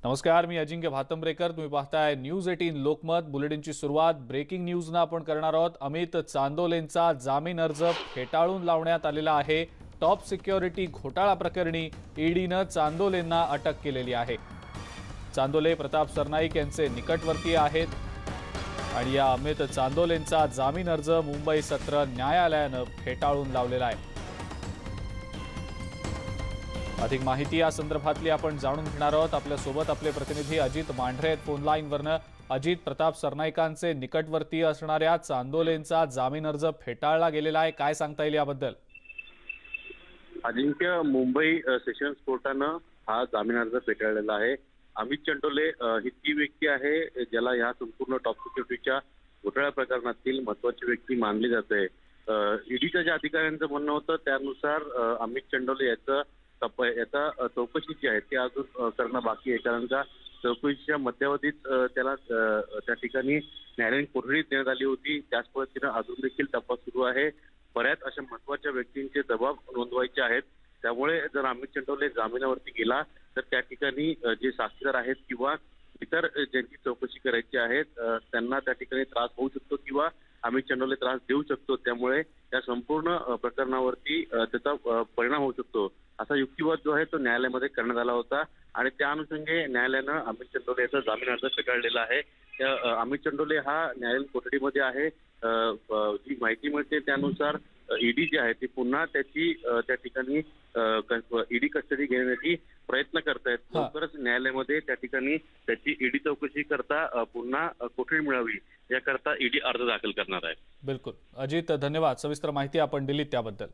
नमस्कार, मी अजिंक्य भातंब्रेकर. तुम्ही पाहताय न्यूज 18 लोकमत. बुलेटिनची सुरुवात ब्रेकिंग न्यूजनं आपण करणार आहोत. अमित चांदोलेंचा जामीन अर्ज फेटाळून लावण्यात आलेला आहे. टॉप सिक्युरिटी घोटाळा प्रकरणी ईडीनं चांदोलेंना अटक केलेली आहे. चांदोले प्रताप सरनाईक यांचे निकटवर्तीय आहेत आणि या अमित चांदोलेंचा जामीन अर्ज मुंबई सत्र न्यायालयानं फेटाळून लावलेला आहे. अधिक माहिती या संदर्भातली आपण जाणून घेणार आहोत. आपल्या सोबत आपले प्रतिनिधी अजित मांढरे आहेत फोन लाईनवरनं. अजित, प्रताप सरनाईकांचे निकटवर्तीय असणाऱ्या चांदोलेंचा जामीन अर्ज फेटाळला गेलेला आहे, काय सांगता येईल याबद्दल? अजिंक्य, मुंबई सेशन्स कोर्टानं हा जामीन अर्ज फेटाळलेला आहे. अमित चांदोले ही ती व्यक्ती आहे ज्याला या संपूर्ण टॉप सिक्युरिटीच्या घोटाळ्या प्रकरणातील महत्वाची व्यक्ती मानली जाते. ईडीच्या ज्या अधिकाऱ्यांचं म्हणणं होतं त्यानुसार अमित चांदोले याचा चौकशी जी आहे ती अजून करणं बाकी आहे, कारण का चौकशीच्या मध्यावधीत त्याला त्या ठिकाणी न्यायालयीन कोठडीत देण्यात आली होती. त्याच पद्धतीनं अजून देखील तपास सुरू आहे. बऱ्याच अशा महत्वाच्या व्यक्तींचे जबाब नोंदवायचे आहेत. त्यामुळे जर अमित चांदोले जामिनावरती गेला तर त्या ठिकाणी जे साक्षीदार आहेत किंवा इतर ज्यांची चौकशी करायची आहेत त्यांना त्या ठिकाणी त्रास होऊ शकतो किंवा अमित चांदोले त्रास देऊ शकतो. त्यामुळे या संपूर्ण प्रकरणावरती त्याचा परिणाम होऊ शकतो असा युक्तिवाद जो आहे तो न्यायालयामध्ये करण्यात आला होता आणि त्या अनुषंगे न्यायालयानं अमित चांदोले याचा जामीन अर्ज फेटाळलेला आहे. अमित चांदोले हा न्यायालयीन कोठडीमध्ये आहे. जी माहिती मिळते त्यानुसार ईडी जी आहे ती पुन्हा त्याची त्या ठिकाणी ईडी कस्टडी घेण्यासाठी प्रयत्न करतायत. लवकरच न्यायालयामध्ये त्या ठिकाणी त्याची ईडी चौकशी करता पुन्हा कोठडी मिळावी याकरता ईडी अर्ज दाखल करणार आहे. बिलकुल अजित, धन्यवाद. सविस्तर माहिती आपण दिलीत त्याबद्दल.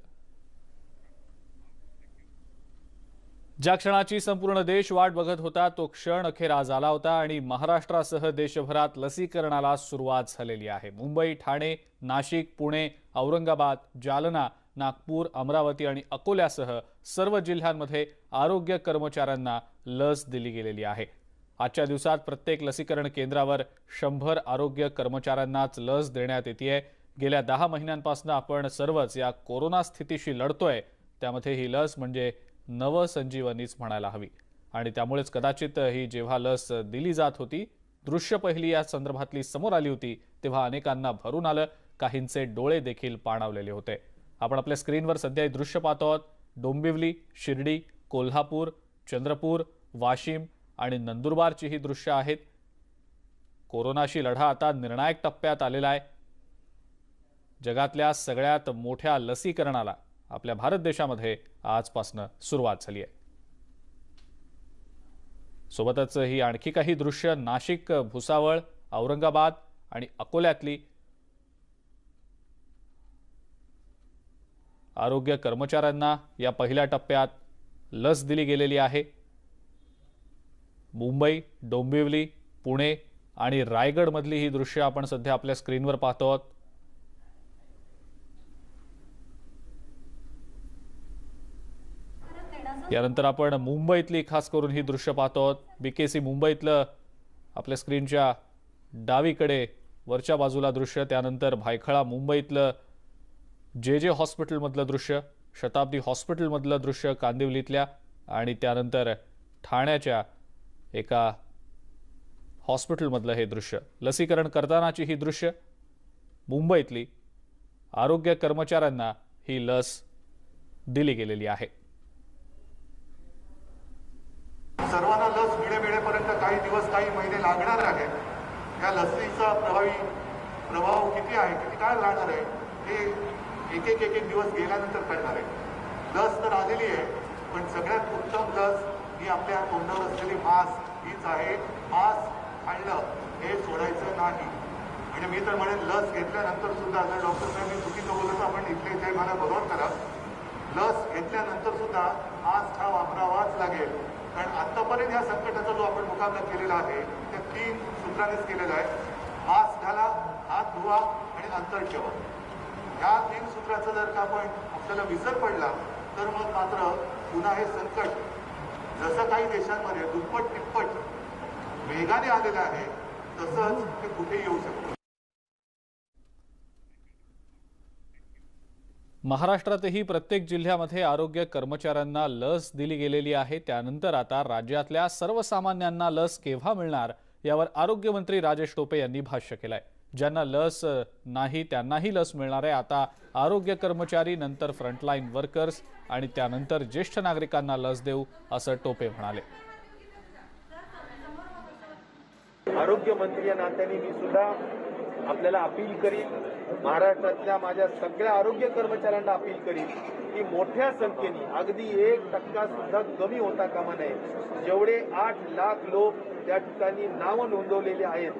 ज्या क्षणाची संपूर्ण देश वाट बघत होता तो क्षण अखेर आज आला होता आणि महाराष्ट्रासह देशभरात लसीकरणाला सुरुवात झालेली आहे. मुंबई, ठाणे, नाशिक, पुणे, औरंगाबाद, जालना, नागपूर, अमरावती आणि अकोल्यासह सर्व जिल्ह्यांमध्ये आरोग्य कर्मचाऱ्यांना लस दिली गेलेली आहे. आजच्या दिवसात प्रत्येक लसीकरण केंद्रावर 100 आरोग्य कर्मचाऱ्यांनाच लस देण्यात येते. गेल्या 10 महिन्यांपासून आपण सर्वच या कोरोना स्थितीशी लढतोय. त्यामध्ये ही लस म्हणजे नवसंजीवनीच म्हणायला हवी आणि त्यामुळेच कदाचित ही जेव्हा लस दिली जात होती, दृश्य पहिली या संदर्भातली समोर आली होती, तेव्हा अनेकांना भरून आलं. काहींचे डोळे देखील पाणावलेले होते. आपण आपल्या स्क्रीनवर सध्या हे दृश्य पाहतो आहोत. डोंबिवली, शिर्डी, कोल्हापूर, चंद्रपूर, वाशिम आणि नंदुरबारची ही दृश्य आहेत. कोरोनाशी लढा आता निर्णायक टप्प्यात आलेला आहे. जगातल्या सगळ्यात मोठ्या लसीकरणाला आपल्या भारत देशामध्ये आजपासून सुरुवात झाली आहे. सोबतच ही आणखी काही दृश्य नाशिक, भुसावळ, औरंगाबाद आणि अकोल्यातली आरोग्य कर्मचाऱ्यांना या पहिल्या टप्प्यात लस दिली गेलेली आहे. मुंबई, डोंबिवली, पुणे आणि रायगड मधली ही दृश्य आपण सध्या आपल्या स्क्रीनवर पाहतो आहोत. यानंतर आपण मुंबईतली खास करून ही दृश्य पाहतो आहोत. बीकेसी मुंबईतलं आपल्या स्क्रीनच्या डावीकडे वरच्या बाजूला दृश्य, त्यानंतर भायखळा मुंबईतलं जे हॉस्पिटलमधलं दृश्य, शताब्दी हॉस्पिटलमधलं दृश्य कांदिवलीतल्या, आणि त्यानंतर ठाण्याच्या एका हॉस्पिटलमधलं हे दृश्य. लसीकरण करतानाची ही दृश्य. मुंबईतली आरोग्य कर्मचाऱ्यांना ही लस दिली गेलेली आहे. सर्वांना लस मिळेपर्यंत काही दिवस, काही महिने लागणार आहेत. या लसीचा प्रभाव किती आहे, किती काळ राहणार आहे हे एक दिवस गेल्यानंतर कळणार आहे. लस तर आलेली आहे, पण सगळ्यात उत्तम लस ही आपल्या तोंडावर असलेली मास्क हीच आहे. मास्क काढलं हे सोडायचं नाही. म्हणजे मी तर म्हणेन लस घेतल्यानंतर सुद्धा, जर डॉक्टर साहेब चुकीचं बोलत आपण इथले इथे मला बरोबर करा, लस घेतल्यानंतर सुद्धा मास्क हा वापरावाच लागेल. कारण आतापर्यंत या संकटाचा जो आपण मुकाबला केलेला आहे त्या 3 सूत्रांनीच केलेला आहे. मास्क घाला, हात धुवा आणि अंतर ठेवा. ह्या 3 सूत्राचा जर का आपण आपल्याला विसर पडला तर मग मात्र पुन्हा हे संकट जसं काही देशांमध्ये दुप्पट तिप्पट वेगाने आलेलं आहे तसंच ते कुठेही येऊ शकतं. महाराष्ट्रातही प्रत्येक जिल्ह्यामध्ये आरोग्य कर्मचाऱ्यांना लस दिली गेलेली आहे। त्यानंतर आता राज्यातल्या सर्वसामान्यांना लस केव्हा मिळणार यावर आरोग्यमंत्री राजेश टोपे यांनी भाष्य केलंय। ज्यांना लस नाही त्यांनाही लस मिळणार आहे। आता आरोग्य कर्मचारी, नंतर फ्रंटलाईन वर्कर्स आणि त्यानंतर ज्येष्ठ नागरिकांना लस देऊ असं टोपे म्हणाले। आरोग्य मंत्री या नात्याने मी सुद्धा आपल्याला अपील करीन, महाराष्ट्रातल्या माझ्या सगळ्या आरोग्य कर्मचाऱ्यांना अपील करीन की मोठ्या संख्येने, अगदी 1% सुद्धा कमी होता कामा नये। जेवढे 8 लाख लोक त्या ठिकाणी नावं नोंदवलेले आहेत,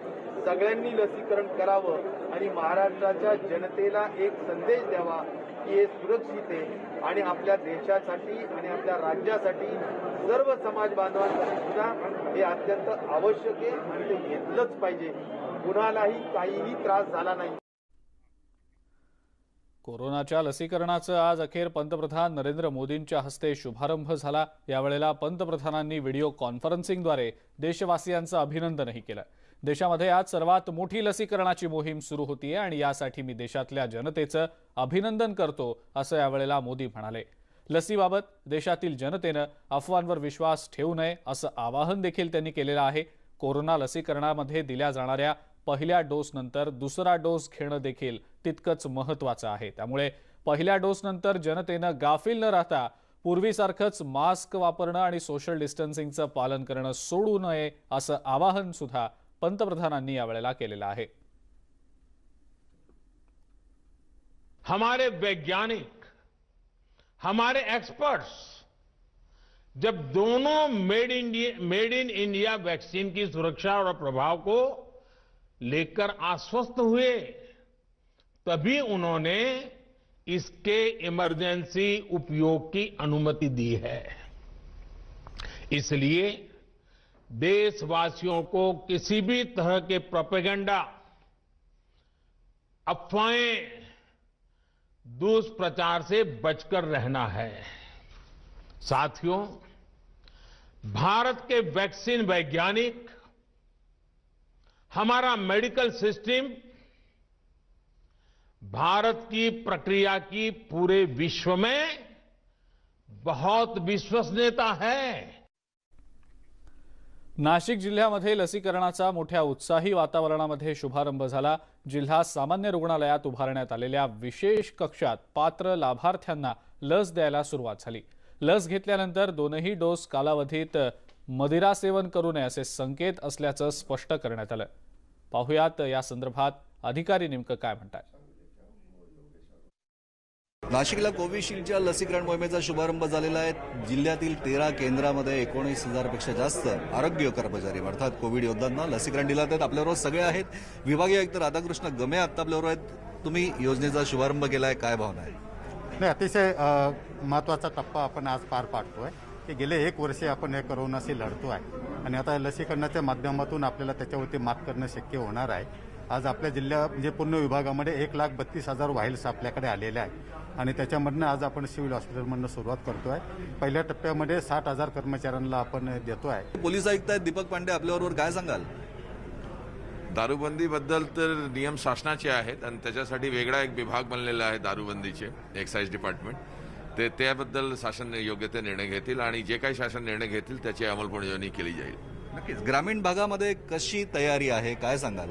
सगळ्यांनी लसीकरण करावं आणि महाराष्ट्राच्या जनतेला एक संदेश द्यावा की हे सुरक्षित आहे आणि आपल्या देशासाठी आणि आपल्या राज्यासाठी सर्व समाज बांधवांसाठी सुद्धा हे अत्यंत आवश्यक आहे आणि ते घेतलंच पाहिजे। कुणालाही काहीही त्रास झाला नाही। कोरोनाच्या लसीकरणाचं आज अखेर पंतप्रधान नरेंद्र मोदींच्या हस्ते शुभारंभ झाला। यावेळेला पंतप्रधानांनी व्हिडिओ कॉन्फरन्सिंगद्वारे देशवासियांचं अभिनंदनही केलं। देशामध्ये आज सर्वात मोठी लसीकरणाची मोहीम सुरू होतीये आणि यासाठी मी देशातल्या जनतेचं अभिनंदन करतो असं यावेळेला मोदी म्हणाले। लसीबाबत देशातील जनतेनं अफवांवर विश्वास ठेवू नये असं आवाहन देखील त्यांनी केलेलं आहे। कोरोना लसीकरणामध्ये दिल्या जाणाऱ्या पहिल्या डोस नंतर दुसरा डोस घेणं देखील तितकंच महत्त्वाचं आहे। त्यामुळे पहिल्या डोस नंतर जनतेनं गाफील न राहता पूर्वीसारखंच मास्क वापरणं आणि सोशल डिस्टन्सिंगचं पालन करणं सोडू नये असं आवाहन सुद्धा पंतप्रधानांनी यावेळेला केलेलं आहे। हमारे वैज्ञानिक, हमारे एक्सपर्ट्स जब दोनों मेड इन इंडिया वैक्सीन की सुरक्षा और प्रभाव को लेकर आश्वस्त हुए, तभी उन्होंने इसके इमरजेंसी उपयोग की अनुमति दी है। इसलिए देशवासियों को किसी भी तरह के प्रोपेगेंडा, अफवाहें, दुष्प्रचार से बचकर रहना है। साथियों, भारत के वैक्सीन वैज्ञानिक, हमारा मेडिकल सिस्टम भारत की प्रक्रिया की पूरे विश्व में बहुत विश्वसनीयता है। नाशिक जिल्ह्यामध्ये लसीकरणाचा मोठ्या उत्साही वातावरणामध्ये शुभारंभ झाला। जिल्हा सामान्य रुग्णालयात उभारण्यात आलेल्या विशेष कक्षात पात्र लाभार्थ्यांना लस द्यायला सुरुवात झाली। लस घेतल्यानंतर दोनही डोस कालावधीत मदिरा सेवन करू नये असे संकेत असल्याचं स्पष्ट करण्यात आलं। पाहुयात या संदर्भात अधिकारी नेमकं काय म्हणतात। नाशिकला कोविशिल्डच्या लसीकरण मोहिमेचा शुभारंभ झालेला आहे। जिल्ह्यातील 13 केंद्रामध्ये 19,000 पेक्षा जास्त आरोग्य कर्मचारी अर्थात कोविड योद्ध्यांना लसीकरण दिलं जातं। आपल्याबरोबर सगळे आहेत। विभागीय आयुक्त राधाकृष्ण गमे आता आपल्याबरोबर आहेत। तुम्ही योजनेचा शुभारंभ केलाय, काय भावना आहे? नाही, अतिशय महत्त्वाचा टप्पा आपण आज पार पाडतोय की गेले 1 वर्षे आपण या कोरोनाशी लढतोय आणि आता लसीकरणाच्या माध्यमातून आपल्याला त्याच्यावरती मात करणं शक्य होणार आहे। आज आपल्या जिल्ह्या म्हणजे पूर्ण विभागामध्ये 1,32,000 व्हाईल्स आपल्याकडे आलेले आहेत आणि त्याच्यामधनं आज आपण सिव्हिल हॉस्पिटलमधनं सुरुवात करतोय। पहिल्या टप्प्यामध्ये 60,000 कर्मचाऱ्यांना आपण देतोय। पोलीस आयुक्त आहेत दीपक पांडे, आपल्याबरोबर काय सांगाल? दारूबंदीबद्दल तर नियम शासनाचे आहेत आणि त्याच्यासाठी वेगळा एक विभाग बनलेला आहे दारूबंदीचे, एक्साईज डिपार्टमेंट। त्याबद्दल शासन योग्य ते निर्णय घेतील आणि जे काही शासन निर्णय घेतील त्याची अंमलबजावणी केली जाईल। नक्कीच ग्रामीण भागामध्ये कशी तयारी आहे, काय सांगाल?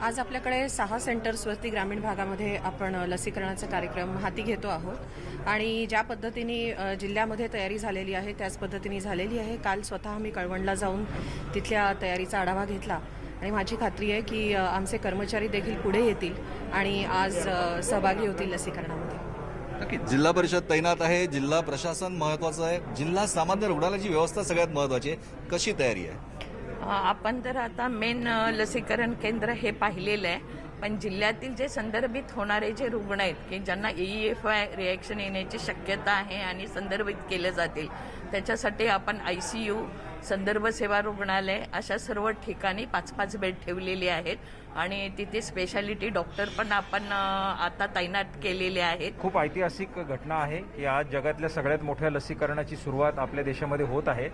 आज आपल्याकडे 6 सेंटर्सवरती ग्रामीण भागामध्ये आपण लसीकरणाचा कार्यक्रम हाती घेतो आहोत आणि ज्या पद्धतीने जिल्ह्यामध्ये तयारी झालेली आहे त्याच पद्धतीने झालेली आहे। काल स्वतः मी कळवणला जाऊन तिथल्या तयारीचा आढावा घेतला आणि माझी खात्री आहे की आमचे कर्मचारी देखील पुढे येतील आणि आज सहभागी होतील लसीकरणामध्ये। नक्की जिल्हा परिषद तैनात आहे, जिल्हा प्रशासन महत्त्वाचं आहे, जिल्हा सामान्य रुग्णालयाची व्यवस्था सगळ्यात महत्त्वाची आहे। कशी तयारी आहे? आपण तर आता मेन लसीकरण केंद्र हे पाहिलेलं आहे, पण जिल्ह्यातील जे संदर्भित होणारे जे रुग्ण आहेत की ज्यांना EFI रिॲक्शन येण्याची शक्यता आहे आणि संदर्भित केले जातील त्याच्यासाठी आपण ICU, संदर्भ सेवा रुग्णालय अशा सर्व ठिकाणी 5-5 बेड ठेवलेले आहेत। आणि तिथे स्पेशालिटी डॉक्टर पण आपण आता तैनात केलेले आहेत. खूप ऐतिहासिक घटना आहे की आज जगातल्या सगळ्यात मोठ्या लसीकरणाची सुरुवात आपल्या देशामध्ये होत आहे.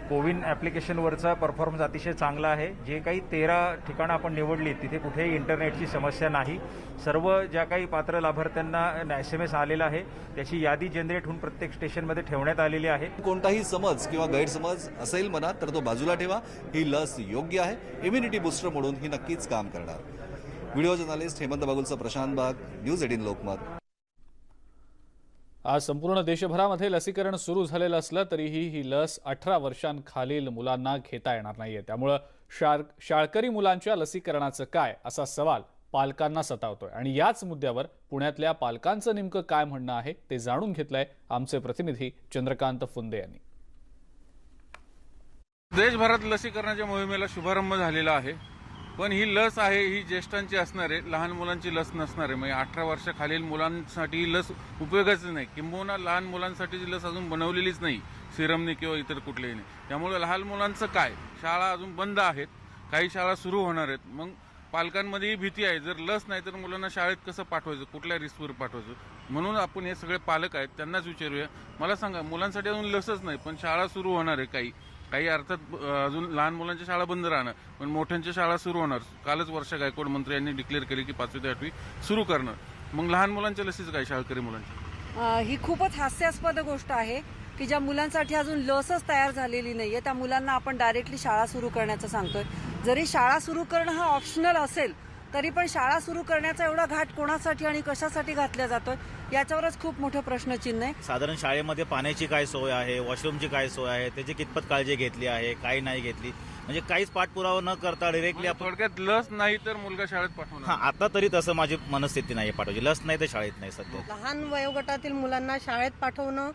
कोविन ॲप्लिकेशनवरचा परफॉर्मन्स अतिशय चांगला आहे. जे काही 13 ठिकाणं आपण निवडली तिथे कुठेही इंटरनेटची समस्या नाही. सर्व ज्या काही पात्र लाभार्थ्यांना SMS आलेला आहे त्याची यादी जनरेट होऊन प्रत्येक स्टेशनमध्ये ठेवण्यात आलेली आहे. कोणताही समज किंवा गैरसमज असेल मनात तर तो बाजूला ठेवा. ही लस योग्य आहे. इम्युनिटी बुस्टर म्हणून ही नक्कीच काम करणार. व्हिडिओ जर्नलिस्ट हेमंत बागुलचा प्रशांत बाग, न्यूज 18 लोकमत. आज संपूर्ण देशभरामध्ये लसीकरण सुरू झालेलं असलं तरीही ही लस 18 वर्षांखालील मुलांना घेता येणार नाहीये. त्यामुळे शाळकरी मुलांच्या लसीकरणाचं काय असा सवाल पालकांना सतावतोय. आणि याच मुद्द्यावर पुण्यातल्या पालकांचं नेमकं काय म्हणणं आहे ते जाणून घेतलंय आमचे प्रतिनिधी चंद्रकांत फुंदे यांनी. देशभरात लसीकरणाच्या मोहिमेला शुभारंभ झालेला आहे. पण ही लस आहे ही ज्येष्ठांची असणार आहे, लहान मुलांची लस नसणार आहे. म्हणजे 18 वर्षाखालील मुलांसाठी ही लस उपयोगाची नाही. किंबहुना लहान मुलांसाठीची लस अजून बनवलेलीच नाही सिरमने किंवा इतर कुठल्याही नाही. त्यामुळे लहान मुलांचं काय, शाळा अजून बंद आहेत, काही शाळा सुरू होणार आहेत. मग पालकांमध्येही भीती आहे, जर लस नाही तर मुलांना शाळेत कसं पाठवायचं, कुठल्या रिस्कवर पाठवायचं. म्हणून आपण हे सगळे पालक आहेत त्यांनाच विचारूया. मला सांगा, मुलांसाठी अजून लसच नाही पण शाळा सुरू होणार आहे, काही अर्थात अजून लहान मुलांच्या शाळा बंद राहणार पण मोठ्यांच्या शाळा सुरू होणार. कालच वर्षा गायकवाड मंत्री यांनी डिक्लेअर केले की 5वी ते 8वी सुरू करणार. मग लहान मुलांच्या लसीचं काय, शाळकरी मुलांच्या? ही खूपच हास्यास्पद गोष्ट आहे की ज्या मुलांसाठी अजून लसच तयार झालेली नाहीये त्या मुलांना आपण डायरेक्टली शाळा सुरू करण्याचं सांगतोय. जरी शाळा सुरू करणं हा ऑप्शनल असेल तरी पण शाळा सुरू करण्याचा एवढा घाट कोणासाठी आणि कशासाठी घातला जातोय याच्यावरच खूप मोठं प्रश्नचिन्ह आहे. साधारण शाळेमध्ये पाण्याची काय सोय आहे, वॉशरूमची काय सोय आहे, त्याची कितपत काळजी घेतली आहे, काही नाही घेतली, म्हणजे काहीच पाठपुरावा न करता डायरेक्टली आपण थोडक्यात लस नाही तर मुलगा शाळेत पाठवणार. हा, आता तरी तसं माझी मनस्थिती नाही पाठवायची. लस नाही तर शाळेत नाही सध्या. लहान वयोगटातील मुलांना शाळेत पाठवणं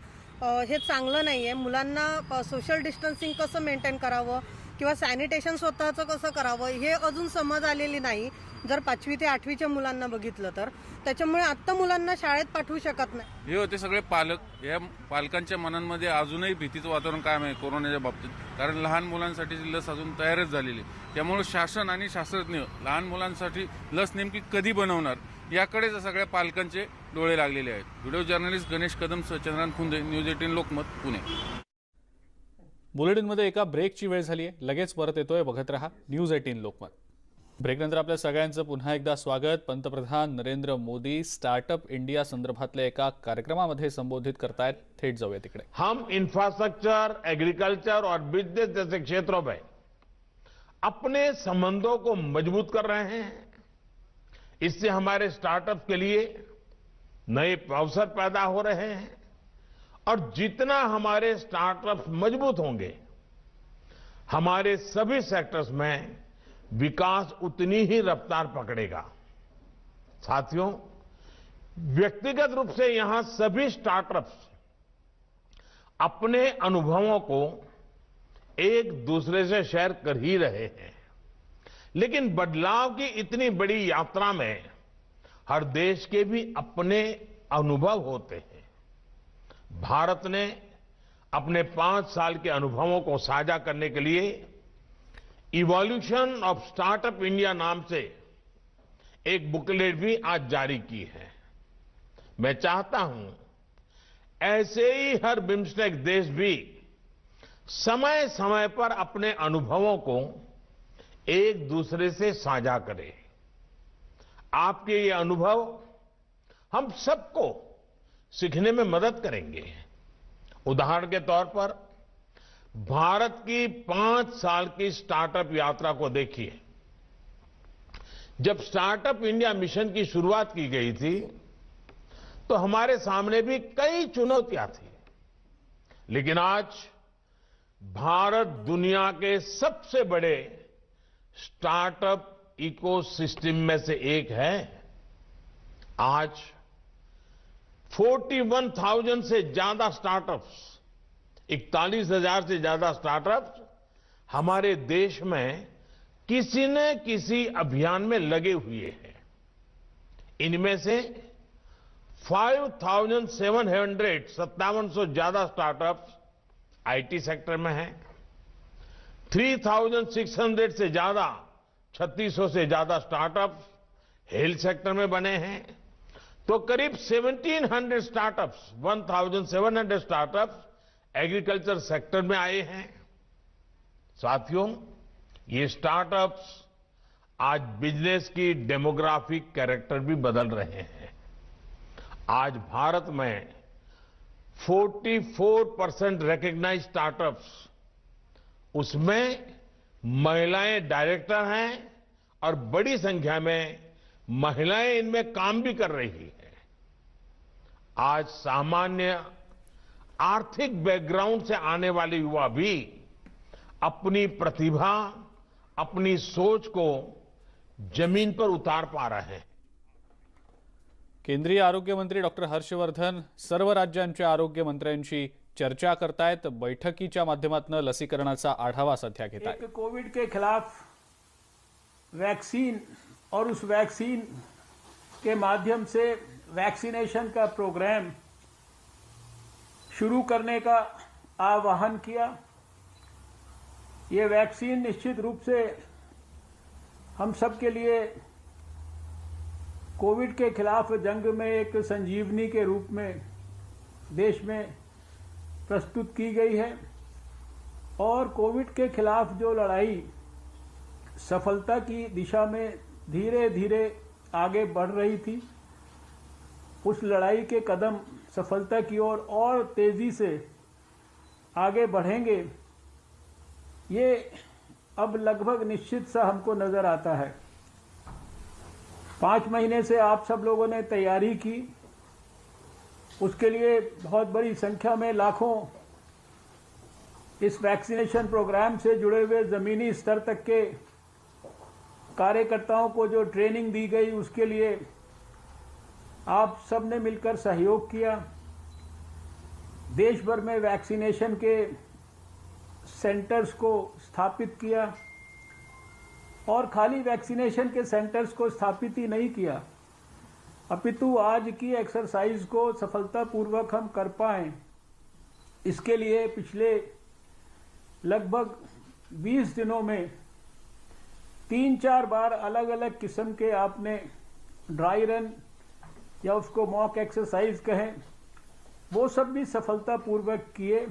हे चांगलं नाहीये. मुलांना सोशल डिस्टन्सिंग कसं मेंटेन करावं किंवा सॅनिटेशन स्वतःचं कसं करावं हे अजून समज आलेली नाही. जर 5वी ते 8वीच्या मुलांना बघितलं तर त्याच्यामुळे आत्ता मुलांना शाळेत पाठवू शकत नाही. हे होते सगळे पालक. या पालकांच्या मनांमध्ये अजूनही भीतीचं वातावरण कायम आहे कोरोनाच्या बाबतीत. कारण लहान मुलांसाठी लस अजून तयारच झालेली. त्यामुळे शासन आणि शास्त्रज्ञ लहान मुलांसाठी लस नेमकी कधी बनवणार याकडेच सगळ्या पालकांचे डोळे लागलेले आहेत. व्हिडिओ जर्नलिस्ट गणेश कदम सह चंद्रकांत फुंदे, न्यूज 18 लोकमत, पुणे. बुलेटिनमध्ये एका ब्रेकची वेळ झाली आहे. लगेच परत येतोय. बघत रहा न्यूज 18 लोकमत. ब्रेकनंतर आपल्या सगळ्यांचं पुन्हा एकदा स्वागत. पंतप्रधान नरेंद्र मोदी स्टार्टअप इंडिया संदर्भातल्या एका कार्यक्रमामध्ये संबोधित करतायत. थेट जाऊया तिकडे. हम इंफ्रास्ट्रक्चर, एग्रीकल्चर और बिजनेस जैसे क्षेत्रों में अपने संबंधों को मजबूत कर रहे हैं. इससे हमारे स्टार्टअप के लिए नए अवसर पैदा हो रहे हैं और जितना हमारे स्टार्टअप मजबूत होंगे हमारे सभी सेक्टर्स में विकास उतनी ही रफ्तार पकड़ेगा. साथियों, व्यक्तिगत रूप से यहां सभी स्टार्टअप्स अपने अनुभवों को एक दूसरे से शेयर कर ही रहे हैं. लेकिन बदलाव की इतनी बड़ी यात्रा में हर देश के भी अपने अनुभव होते हैं. भारत ने अपने 5 साल के अनुभवों को साझा करने के लिए इवोल्यूशन ऑफ स्टार्टअप इंडिया नाम से एक बुकलेट भी आज जारी की है. मैं चाहता हूं ऐसे ही हर बिम्स्टेक देश भी समय समय पर अपने अनुभवों को एक दूसरे से साझा करें. आपके ये अनुभव हम सबको सीखने में मदद करेंगे. उदाहरण के तौर पर भारत की 5 साल की स्टार्टअप यात्रा को देखिए. जब स्टार्टअप इंडिया मिशन की शुरुआत की गई थी तो हमारे सामने भी कई चुनौतियां थी. लेकिन आज भारत दुनिया के सबसे बड़े स्टार्टअप इकोसिस्टम में से एक है. आज 41,000 से ज्यादा स्टार्टअप्स, 41,000 से ज्यादा स्टार्टअप्स हमारे देश में किसी न किसी अभियान में लगे हुए हैं. इनमें से 5,700 ज्यादा स्टार्टअप्स आईटी सेक्टर में हैं. 3,600 से ज्यादा 3600 से ज्यादा स्टार्टअप्स हेल्थ सेक्टर में बने हैं, तो करीब 1700 स्टार्टअप्स 1700 स्टार्टअप्स एग्रीकल्चर सेक्टर में आए हैं। साथियों, ये स्टार्टअप्स आज बिजनेस की डेमोग्राफिक कैरेक्टर भी बदल रहे हैं। आज भारत में 44% रिकॉग्नाइज्ड स्टार्टअप्स, उसमें महिलाएं डायरेक्टर हैं और बड़ी संख्या में महिलाएं इनमें काम भी कर रही हैं। आज सामान्य आर्थिक बैकग्राउंड से आने वाले युवा भी अपनी प्रतिभा, अपनी सोच को जमीन पर उतार पा रहे हैं। केंद्रीय आरोग्य मंत्री डॉक्टर हर्षवर्धन सर्व राज्यांच्या आरोग्य मंत्र्यांशी चर्चा करतायत। बैठकीच्या माध्यमातून लसीकरणाचा आढावा सध्या घेत आहेत। कोविड के खिलाफ वैक्सीन और उस वैक्सीन के माध्यम से वैक्सीनेशन का प्रोग्राम शुरू करने का आह्वान किया। ये वैक्सीन निश्चित रूप से हम सब के लिए कोविड के खिलाफ जंग में एक संजीवनी के रूप में देश में प्रस्तुत की गई है और कोविड के खिलाफ जो लड़ाई सफलता की दिशा में धीरे धीरे आगे बढ़ रही थी, उस लड़ाई के कदम सफलता की ओर और तेजी से आगे बढ़ेंगे, ये अब लगभग निश्चित सा हमको नजर आता है। 5 महीने से आप सब लोगों ने तैयारी की, उसके लिए बहुत बड़ी संख्या में लाखों इस वैक्सीनेशन प्रोग्राम से जुड़े हुए जमीनी स्तर तक के कार्यकर्ताओं को जो ट्रेनिंग दी गई, उसके लिए आप सब ने मिलकर सहयोग किया। देश भर में वैक्सीनेशन के सेंटर्स को स्थापित किया और खाली वैक्सीनेशन के सेंटर्स को स्थापित ही नहीं किया, अपितु आज की एक्सरसाइज को सफलतापूर्वक हम कर पाएं, इसके लिए पिछले लगभग 20 दिनों में 3-4 बार अलग अलग किस्म के आपने ड्राई रन या उसको मॉक एक्सरसाइज कहें, वो सब भी सफलतापूर्वक किए।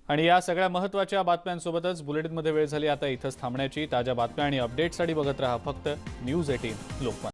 आणि या सगळ्या महत्त्वाच्या बातम्यांसोबतच बुलेटिनमध्ये वेळ झाली आता इथंच थांबण्याची। ताज्या बातम्या आणि अपडेट्ससाठी बघत रहा फक्त न्यूज 18 लोकमत।